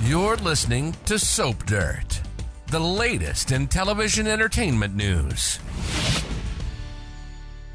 You're listening to Soap Dirt, the latest in television entertainment news.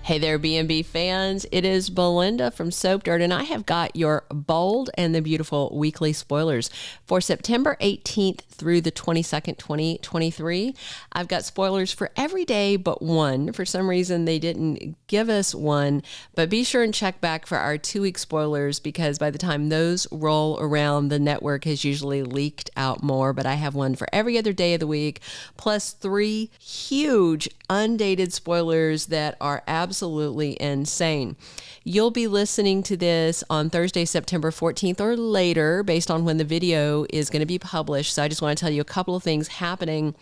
Hey there, B&B fans. It is Belinda from Soap Dirt, and I have got your bold and the beautiful weekly spoilers for September 18th through the 22nd, 2023. I've got spoilers for every day but one. For some reason, they didn't give us one, but be sure and check back for our 2-week spoilers, because by the time those roll around, the network has usually leaked out more. But I have one for every other day of the week, plus 3 huge undated spoilers that are absolutely insane. You'll be listening to this on Thursday, September 14th or later, based on when the video is going to be published. So I just want to tell you a couple of things happening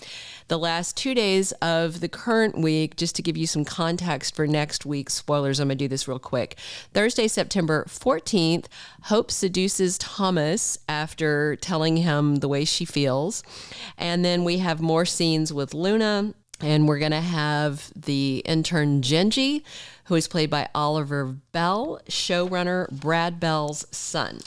the last 2 days of the current week, just to give you some context for next week's spoilers. I'm going to do this real quick. Thursday, September 14th, Hope seduces Thomas after telling him the way she feels. And then we have more scenes with Luna. And we're going to have the intern Genji, who is played by Oliver Bell, showrunner Brad Bell's son.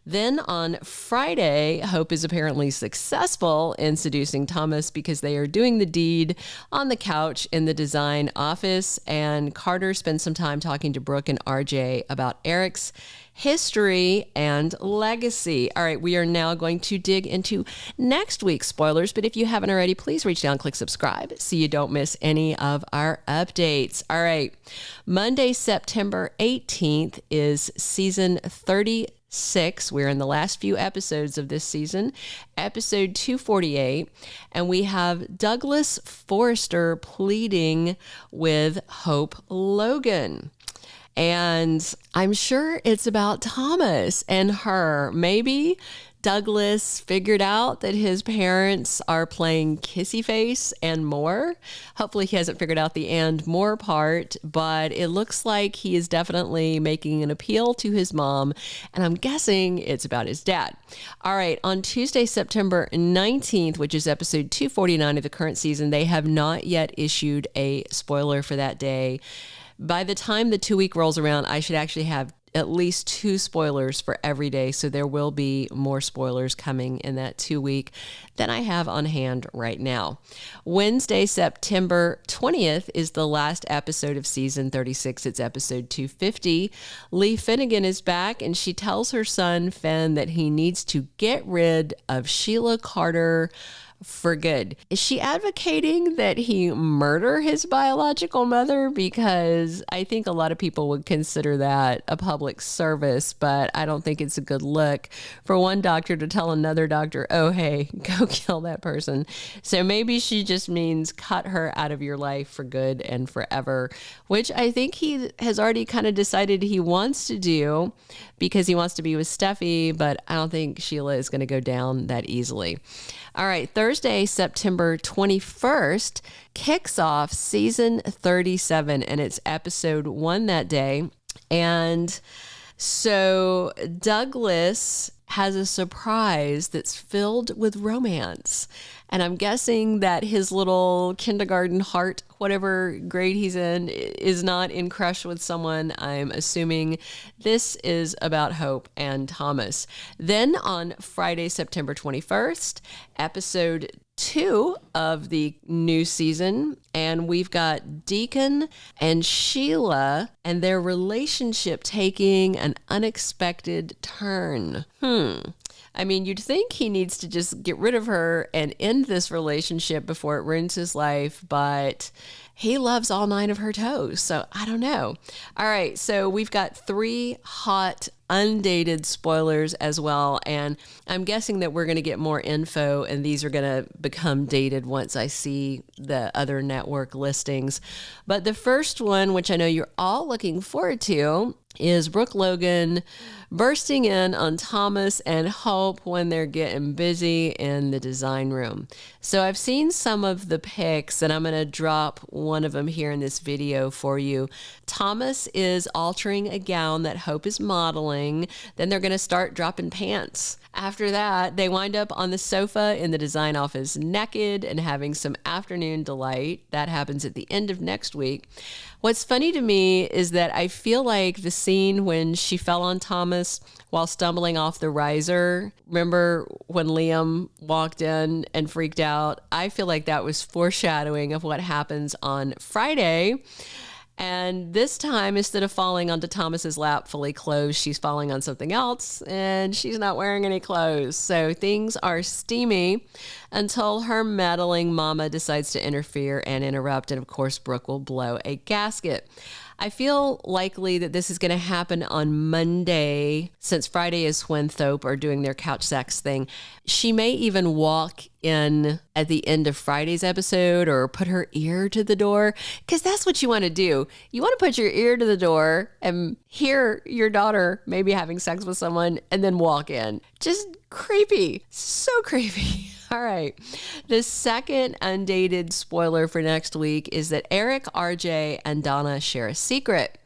Then on Friday, Hope is apparently successful in seducing Thomas, because they are doing the deed on the couch in the design office. And Carter spends some time talking to Brooke and RJ about Eric's history and legacy. All right, we are now going to dig into next week's spoilers, but if you haven't already, please reach down, click subscribe so you don't miss any of our updates. All right, Monday, September 18th is season 36. We're in the last few episodes of this season, episode 248, and we have Douglas Forrester pleading with Hope Logan. And I'm sure it's about Thomas and her. Maybe Douglas figured out that his parents are playing kissy face and more. Hopefully he hasn't figured out the and more part, but it looks like he is definitely making an appeal to his mom, and I'm guessing it's about his dad. All right, on Tuesday, September 19th, which is episode 249 of the current season, they have not yet issued a spoiler for that day. By the time the 2-week rolls around, I should actually have at least 2 spoilers for every day. So there will be more spoilers coming in that 2-week than I have on hand right now. Wednesday, September 20th is the last episode of season 36. It's episode 250. Lee Finnegan is back, and she tells her son, Finn, that he needs to get rid of Sheila Carter for good. Is she advocating that he murder his biological mother? Because I think a lot of people would consider that a public service, but I don't think it's a good look for one doctor to tell another doctor, oh, hey, go kill that person. So maybe she just means cut her out of your life for good and forever, which I think he has already kind of decided he wants to do, because he wants to be with Steffi, but I don't think Sheila is going to go down that easily. All right, Thursday, September 21st kicks off season 37, and it's episode 1 that day. And so Douglas has a surprise that's filled with romance. And I'm guessing that his little kindergarten heart, whatever grade he's in, is not in crush with someone. I'm assuming this is about Hope and Thomas. Then on Friday, September 21st, episode 2 of the new season, and we've got Deacon and Sheila and their relationship taking an unexpected turn. I mean, you'd think he needs to just get rid of her and end this relationship before it ruins his life, but he loves all 9 of her toes, so I don't know. All right, so we've got 3 hot undated spoilers as well, and I'm guessing that we're going to get more info, and these are going to become dated once I see the other network listings. But the first one, which I know you're all looking forward to, is Brooke Logan bursting in on Thomas and Hope when they're getting busy in the design room. So I've seen some of the pics, and I'm going to drop one of them here in this video for you. Thomas is altering a gown that Hope is modeling, fling. Then they're going to start dropping pants. After that, they wind up on the sofa in the design office naked and having some afternoon delight. That happens at the end of next week. What's funny to me is that I feel like the scene when she fell on Thomas while stumbling off the riser, remember when Liam walked in and freaked out? I feel like that was foreshadowing of what happens on Friday. And this time, instead of falling onto Thomas's lap fully clothed, she's falling on something else, and she's not wearing any clothes. So things are steamy until her meddling mama decides to interfere and interrupt. And of course, Brooke will blow a gasket. I feel likely that this is going to happen on Monday, since Friday is when Thope are doing their couch sex thing. She may even walk in at the end of Friday's episode or put her ear to the door, because that's what you want to do. You want to put your ear to the door and hear your daughter maybe having sex with someone and then walk in. Just creepy. So creepy. All right. The second undated spoiler for next week is that Eric, RJ, and Donna share a secret.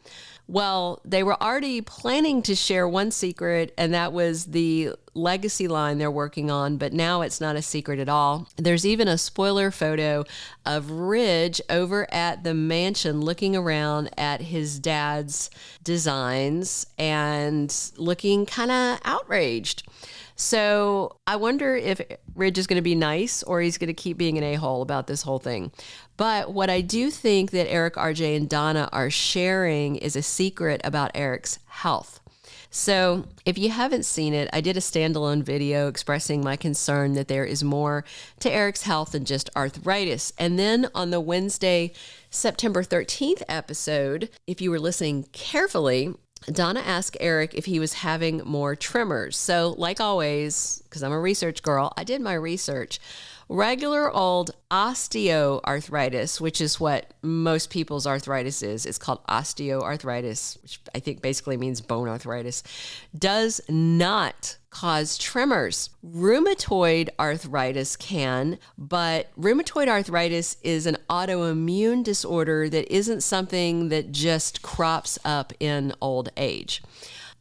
Well, they were already planning to share one secret, and that was the legacy line they're working on, but now it's not a secret at all. There's even a spoiler photo of Ridge over at the mansion looking around at his dad's designs and looking kind of outraged. So I wonder if Ridge is going to be nice or he's going to keep being an a-hole about this whole thing. But what I do think that Eric, RJ, and Donna are sharing is a secret about Eric's health. So if you haven't seen it, I did a standalone video expressing my concern that there is more to Eric's health than just arthritis. And then on the Wednesday, September 13th episode, if you were listening carefully, Donna asked Eric if he was having more tremors. So like always, because I'm a research girl, I did my research. Regular old osteoarthritis, which is what most people's arthritis is, it's called osteoarthritis, which I think basically means bone arthritis, does not cause tremors. Rheumatoid arthritis can, but rheumatoid arthritis is an autoimmune disorder that isn't something that just crops up in old age.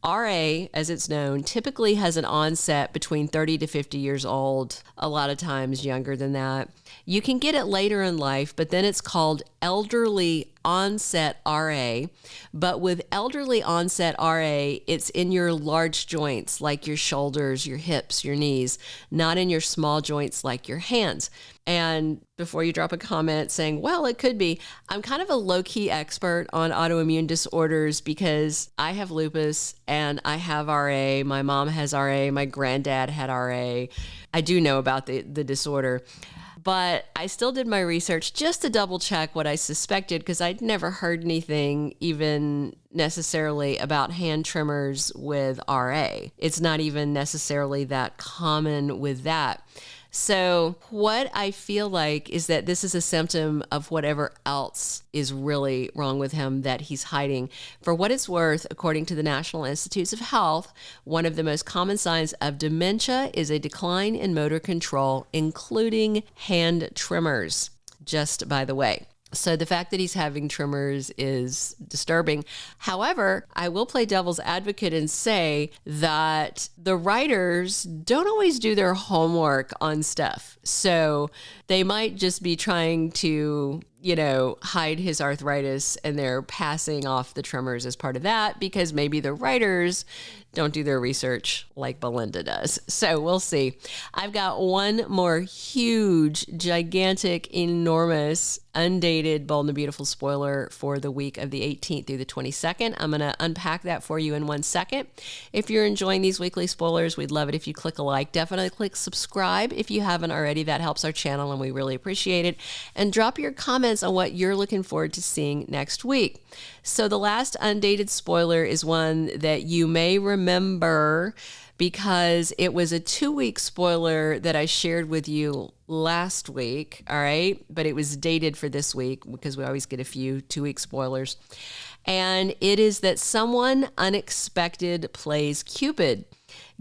RA, as it's known, typically has an onset between 30 to 50 years old, a lot of times younger than that. You can get it later in life, but then it's called elderly onset RA. But with elderly onset RA, it's in your large joints like your shoulders, your hips, your knees, not in your small joints like your hands. And before you drop a comment saying, well, it could be, I'm kind of a low-key expert on autoimmune disorders because I have lupus and I have RA. My mom has RA. My granddad had RA. I do know about the disorder. But I still did my research just to double check what I suspected because I'd never heard anything even necessarily about hand tremors with RA. It's not even necessarily that common with that. So what I feel like is that this is a symptom of whatever else is really wrong with him that he's hiding. For what it's worth, according to the National Institutes of Health, one of the most common signs of dementia is a decline in motor control, including hand tremors, just by the way. So the fact that he's having tremors is disturbing. However, I will play devil's advocate and say that the writers don't always do their homework on stuff. So they might just be trying to, hide his arthritis and they're passing off the tremors as part of that because maybe the writers don't do their research like Belinda does. So we'll see. I've got one more huge, gigantic, enormous, undated, Bold and the Beautiful spoiler for the week of the 18th through the 22nd. I'm going to unpack that for you in 1 second. If you're enjoying these weekly spoilers, we'd love it if you click a like. Definitely click subscribe if you haven't already. That helps our channel and we really appreciate it. And drop your comments on what you're looking forward to seeing next week. So the last undated spoiler is one that you may remember because it was a 2-week spoiler that I shared with you last week, all right? But it was dated for this week because we always get a few 2-week spoilers. And it is that someone unexpected plays Cupid.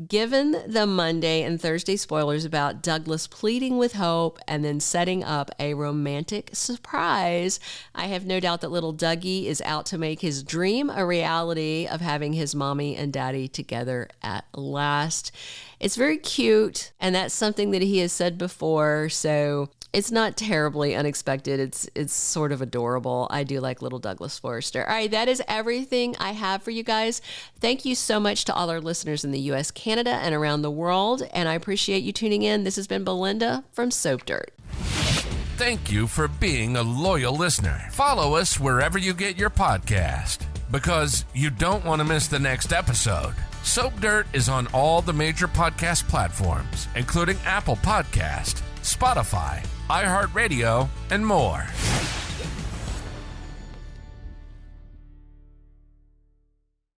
Given the Monday and Thursday spoilers about Douglas pleading with Hope and then setting up a romantic surprise, I have no doubt that little Dougie is out to make his dream a reality of having his mommy and daddy together at last. It's very cute, and that's something that he has said before, so it's not terribly unexpected. It's sort of adorable. I do like little Douglas Forrester. All right, that is everything I have for you guys. Thank you so much to all our listeners in the U.S., Canada, and around the world, and I appreciate you tuning in. This has been Belinda from Soap Dirt. Thank you for being a loyal listener. Follow us wherever you get your podcast, because you don't want to miss the next episode. Soap Dirt is on all the major podcast platforms, including Apple Podcast, Spotify, iHeartRadio, and more.